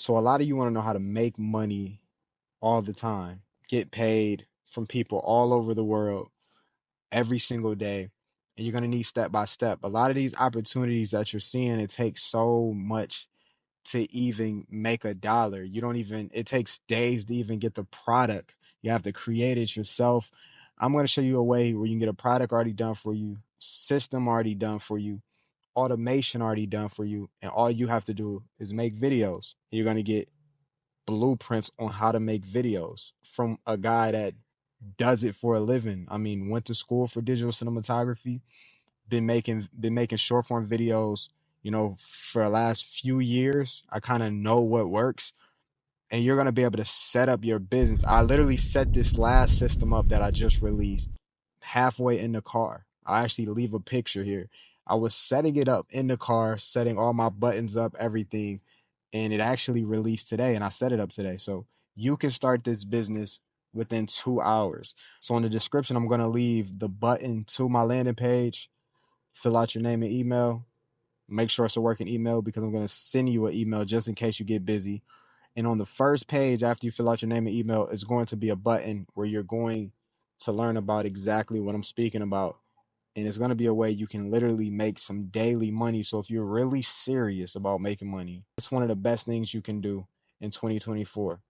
So a lot of you want to know how to make money all the time, get paid from people all over the world every single day. And you're going to need step by step. A lot of these opportunities that you're seeing, it takes so much to even make a dollar. You don't even, it takes days to even get the product. You have to create it yourself. I'm going to show you a way where you can get a product already done for you, system already done for you, automation already done for you. And all you have to do is make videos. You're going to get blueprints on how to make videos from a guy that does it for a living. I mean, went to school for digital cinematography, been making short form videos, for the last few years. I kind of know what works, and you're gonna be able to set up your business. I literally set this last system up that I just released halfway in the car. I actually leave a picture here. I was setting it up in the car, setting all my buttons up, everything, and it actually released today, and I set it up today. So you can start this business within 2 hours. So in the description, I'm gonna leave the button to my landing page. Fill out your name and email. Make sure it's a working email because I'm gonna send you an email just in case you get busy. And on the first page, after you fill out your name and email, is going to be a button where you're going to learn about exactly what I'm speaking about. And it's going to be a way you can literally make some daily money. So if you're really serious about making money, it's one of the best things you can do in 2024.